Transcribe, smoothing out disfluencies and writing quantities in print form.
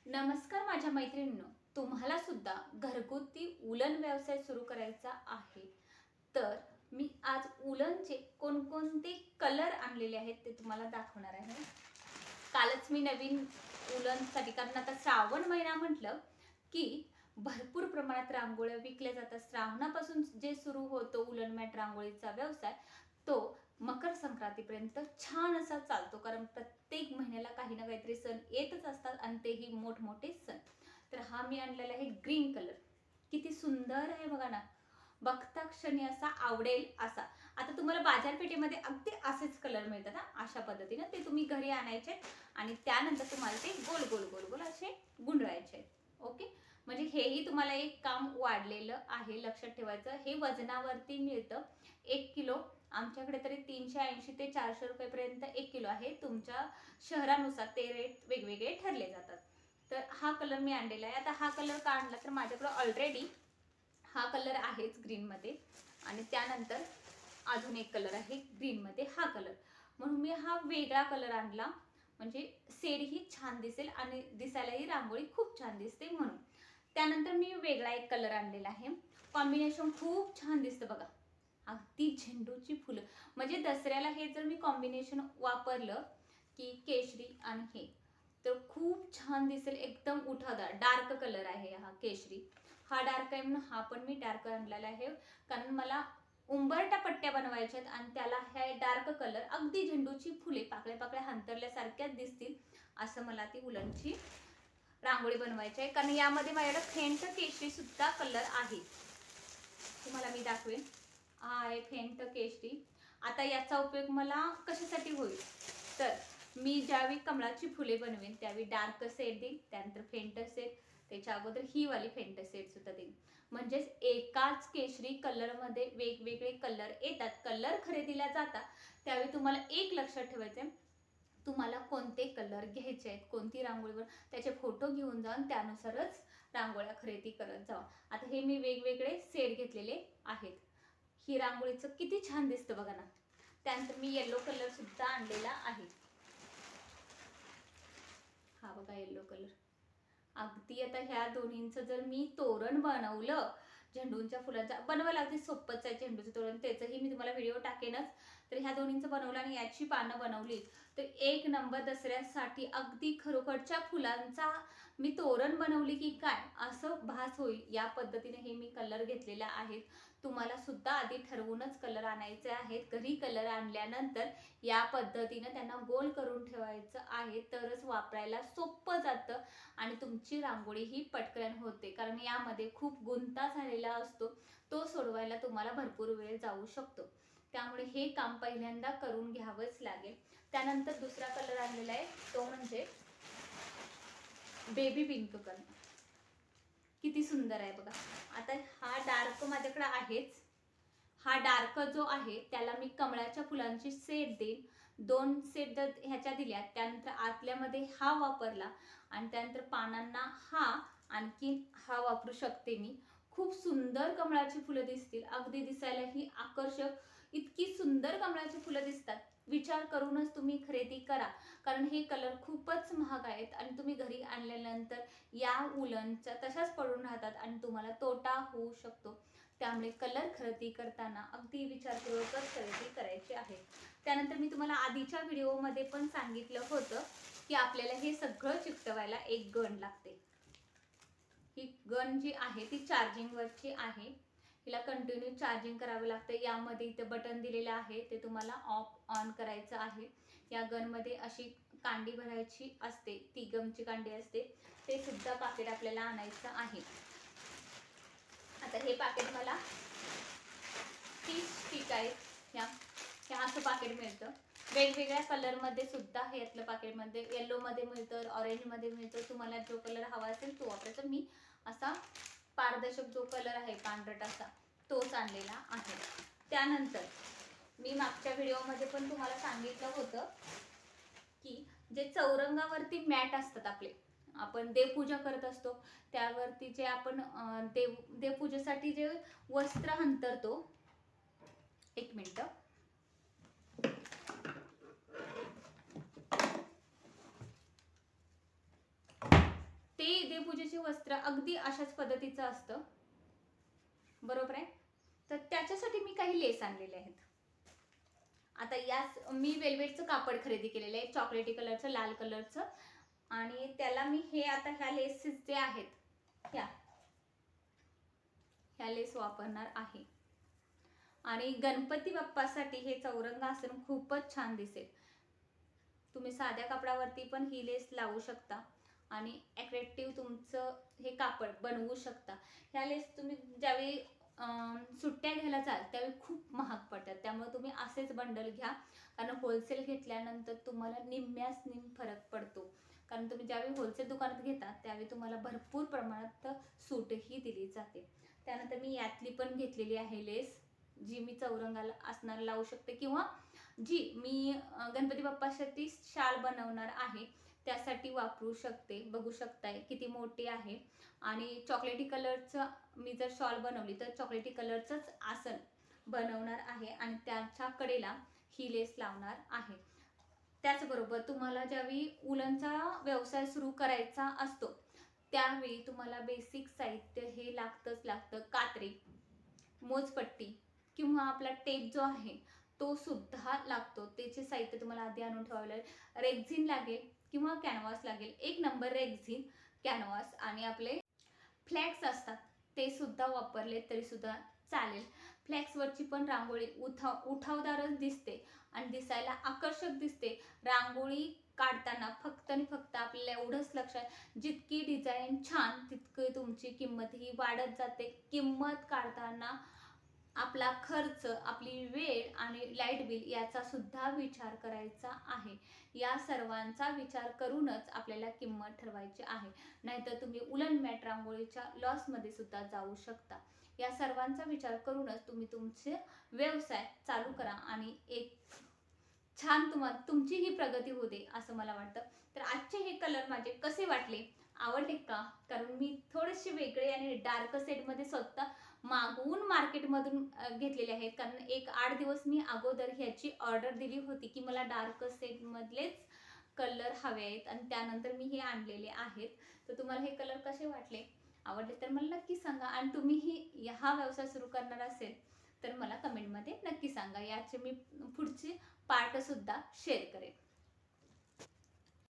नमस्कार माझ्या मैत्रिणींनो, तुम्हाला सुद्धा घरगुती उलन व्यवसाय सुरू करायचा आहे तर मी आज उलनचे कोणकोणते कलर आणलेले आहेत ते तुम्हाला दाखवणार आहे. कालच मी नवीन उलनसाठी, कारण आता श्रावण महिना म्हटलं की भरपूर प्रमाणात रांगोळ्या विकल्या जातात. श्रावणापासून जे सुरू होतो उलन मॅट रांगोळीचा व्यवसाय तो मकर संक्रांतीपर्यंत छान असा चालतो, कारण प्रत्येक महिन्याला काही ना काहीतरी सण येतच असतात आणि तेही मोठमोठे सण. तर हा मी आणलेला आहे ग्रीन कलर. किती सुंदर आहे बघा ना, बघता क्षणी असा आवडेल असा. आता तुम्हाला बाजारपेठेमध्ये अगदी असेच कलर मिळतात हा, अशा पद्धतीने ते तुम्ही घरी आणायचे आणि त्यानंतर तुम्हाला ते गोल गोल गोल गोल असे गुंडवायचे. ओके, म्हणजे हेही तुम्हाला एक काम वाढलेलं आहे, लक्षात ठेवायचं. हे वजनावरती मिळतं. 1 किलो आमच्याकडे तरी 380 ते 400 रुपयेपर्यंत 1 किलो आहे. तुमच्या शहरानुसार ते रेट वेगवेगळे ठरले जातात. तर हा कलर मी आणलेला आहे. आता हा कलर का आणला तर माझ्याकडे ऑलरेडी हा कलर आहेच ग्रीनमध्ये, आणि त्यानंतर अजून एक कलर आहे ग्रीनमध्ये, हा कलर. म्हणून मी हा वेगळा कलर आणला, म्हणजे शेडही छान दिसेल आणि दिसायलाही रांगोळी खूप छान दिसते म्हणून. त्यानंतर मी वेगळा एक कलर आणलेला आहे. कॉम्बिनेशन खूप छान दिसतं बघा, अगदी झेंडूची फुलं. म्हणजे दसऱ्याला हे जर मी कॉम्बिनेशन वापरलं की केशरी आणि हे, तर खूप छान दिसेल. एकदम उठावदार डार्क कलर आहे हा केशरी. हा डार्क आहे म्हणून हा पण मी डार्क आणलेला आहे, कारण मला उंबरटा पट्ट्या बनवायच्या आहेत आणि त्याला हे डार्क कलर अगदी झेंडूची फुले पाकळ्या पाकळ्या हंतरल्यासारख्याच दिसतील असं मला ती उलनची रांगोळी बनवायची आहे. कारण यामध्ये माझ्याकडे फेंट केशरी सुद्धा कलर आहे, तुम्हाला मी दाखवेन. हा आहे फेंट केशरी. आता याचा उपयोग मला कशासाठी होईल तर मी ज्यावेळी कमळाची फुले बनवेन त्यावेळी डार्क शेड देईल, त्यानंतर फेंट शेड, त्याच्या अगोदर ही वाली फेंट शेड सुद्धा देईल. म्हणजेच एकाच केशरी कलरमध्ये वेगवेगळे कलर येतात. कलर खरेदीला जातात त्यावेळी तुम्हाला एक लक्षात ठेवायचं, तुम्हाला कोणते कलर घ्यायचे आहेत, कोणती रांगोळीवर त्याचे फोटो घेऊन जाऊन त्यानुसारच रांगोळ्या खरेदी करत जावा. आता हे मी वेगवेगळे शेड घेतलेले आहेत. ही रांगोळीचं किती छान दिसतं बघा ना. त्यानंतर मी येलो कलर सुद्धा आणलेला आहे. हा बघा येलो कलर. अगदी आता ह्या दोन्हींचं जर मी तोरण बनवलं, झेंडूंच्या फुलांचा बनवायला अगदी सोपंच आहे झेंडूचं तोरण, त्याचंही मी तुम्हाला व्हिडिओ टाकेनच. तर ह्या दोन्हींचं बनवलं आणि याची पानं बनवली तर एक नंबर. दसऱ्यासाठी अगदी खरोखरच्या फुलांचा मी तोरण बनवली की काय असं भास होईल, या पद्धतीने हे मी कलर घेतलेला आहेत. तुम्हाला सुद्धा आधी ठरवूनच कलर आणायचे आहेत. घरी कलर आणल्यानंतर या पद्धतीने त्यांना गोल करून ठेवायचं आहे, तरच वापरायला सोपं जातं आणि तुमची रांगोळी ही पटकन होते. कारण यामध्ये खूप गुंता झालेला असतो, तो सोडवायला तुम्हाला भरपूर वेळ जाऊ शकतो. त्यामुळे हे काम पहिल्यांदा करून घ्यावंच लागेल. त्यानंतर दुसरा कलर आणलेला आहे तो म्हणजे बेबी पिंक कलर. किती सुंदर आहे बघा. आता हा डार्क माझ्याकडे आहेच. हा डार्क जो आहे त्याला मी कमळाच्या फुलांची सेट देईन. 2 सेट जर ह्याच्या दिल्या, त्यानंतर आतल्यामध्ये हा वापरला आणि त्यानंतर पानांना हा, आणखी हा वापरू शकते मी. खूप सुंदर कमळाची फुलं दिसतील, अगदी दिसायलाही आकर्षक. इतकी सुंदर कमळाची फुलं दिसतात. विचार करूनच तुम्ही खरेदी करा, कारण हे कलर खूपच महाग आहेत आणि तुम्ही घरी आणल्यानंतर या उलनच्या तशाच पडून राहतात आणि तुम्हाला तोटा होऊ शकतो. त्यामुळे कलर खरेदी करताना अगदी विचार करूनच खरेदी करायची आहे. त्यानंतर मी तुम्हाला आधीच्या व्हिडिओमध्ये पण सांगितलं होतं की आपल्याला हे सगळं चिकटवायला एक गन लागते. ही गन जी आहे ती चार्जिंगवरची आहे. हिला कंटिन्यू चार्जिंग करावं लागतं. यामध्ये इथं बटन दिलेलं आहे, ते तुम्हाला ऑफ ऑन करायचं आहे. या गनमध्ये अशी कांडी भरायची असते, ती गमची कांडी असते. ते सुद्धा पाकिट आपल्याला आणायचं आहे. आता हे पाकिट मला 30 स्टिक आहेत. ह्या असं पाकिट मिळतं. वेगवेगळ्या कलरमध्ये सुद्धा हे यातलं पाकिटमध्ये येल्लोमध्ये मिळतं, ऑरेंजमध्ये मिळतं. तुम्हाला जो कलर हवा असेल तो वापरायचा. मी असा पारदर्शक जो कलर आहे पांढरट असा तोच आणलेला आहे. त्यानंतर मी मागच्या व्हिडिओमध्ये पण तुम्हाला सांगितलं होतं की जे चौरंगावरती मॅट असतात आपले, आपण देवपूजा करत असतो त्यावरती जे आपण देवपूजेसाठी जे वस्त्र अंतरतो, एक मिनिट, देवपूजेचे वस्त्र अगदी अशाच पद्धतीचं असतं, बरोबर आहे. तर त्याच्यासाठी मी काही लेस आणलेले आहेत. आता याच मी वेल्वेटचं कापड खरेदी केलेलं आहे, चॉकलेटी कलरचं, लाल कलरचं. आणि त्याला मी हे आता ह्या लेसेस जे आहेत ह्या लेस वापरणार आहे. आणि गणपती बाप्पासाठी हे चौरंगासन खूपच छान दिसेल. तुम्ही साध्या कापडावरती पण ही लेस लावू शकता आणि अट्रॅक्टिव्ह तुमचं हे कापड बनवू शकता. ह्या लेस तुम्ही ज्यावेळी सुट्ट्या घ्यायला जाल त्यावेळी खूप महाग पडतात, त्यामुळे तुम्ही असेच बंडल घ्या. कारण होलसेल घेतल्यानंतर तुम्हाला निम्म्यास निम फरक पडतो. कारण तुम्ही ज्यावेळी होलसेल दुकानात घेता त्यावेळी तुम्हाला भरपूर प्रमाणात सूटही दिली जाते. त्यानंतर मी यातली पण घेतलेली आहे लेस, जी मी चौरंगाला असणार लावू शकते, किंवा जी मी गणपती बाप्पासाठी शाल बनवणार आहे त्यासाठी वापरू शकते. बघू शकताय किती मोठी आहे. आणि चॉकलेटी कलरचं मी जर शॉल बनवली तर चॉकलेटी कलरचंच आसन बनवणार आहे आणि त्याच्या कडेला ही लेस लावणार आहे. त्याचबरोबर तुम्हाला ज्यावेळी उलनचा व्यवसाय सुरू करायचा असतो त्यावेळी तुम्हाला बेसिक साहित्य हे लागतं. कात्री, मोजपट्टी किंवा आपला टेप जो आहे तो सुद्धा लागतो. त्याचे साहित्य तुम्हाला आधी आणून ठेवावे लागेल. रेक्झिन लागेल किंवा कॅनव्हास लागेल. 1 नंबर रेक्झिन, कॅनव्हास आणि आपले फ्लॅक्स असतात ते सुद्धा वापरले तरी सुद्धा चालेल. फ्लॅक्सवरची पण रांगोळी उठावदारच दिसते आणि दिसायला आकर्षक दिसते. रांगोळी काढताना फक्त आणि फक्त आपल्याला एवढंच लक्षात, जितकी डिझाईन छान तितकी तुमची किंमतही वाढत जाते. किंमत काढताना आपला खर्च, आपली वेळ आणि लाईट बिल याचा सुद्धा विचार करायचा आहे. या सर्वांचा विचार करूनच आपल्याला किंमत ठरवायची आहे. नाहीतर तुम्ही उलन मॅट रांगोळीच्या लॉसमध्ये सुद्धा जाऊ शकता. या सर्वांचा विचार करूनच तुम्ही तुमचे व्यवसाय चालू करा आणि एक छान तुमची ही प्रगती होऊ दे असं मला वाटतं. तर आजचे हे कलर माझे कसे वाटले, आवडले का? कारण मी थोडेसे वेगळे आणि डार्क शेडमध्ये स्वतः मागवून मार्केटमधून घेतलेले आहेत. कारण 8 दिवस मी अगोदर ह्याची ऑर्डर दिली होती की मला डार्क शेडमधलेच कलर हवे आहेत आणि त्यानंतर मी हे आणलेले आहेत. तर तुम्हाला हे कलर कसे वाटले, आवडले तर मला नक्की सांगा. आणि तुम्हीही हा व्यवसाय सुरू करणार असेल तर मला कमेंटमध्ये नक्की सांगा. याचे मी पुढचे पार्ट सुद्धा शेअर करेन.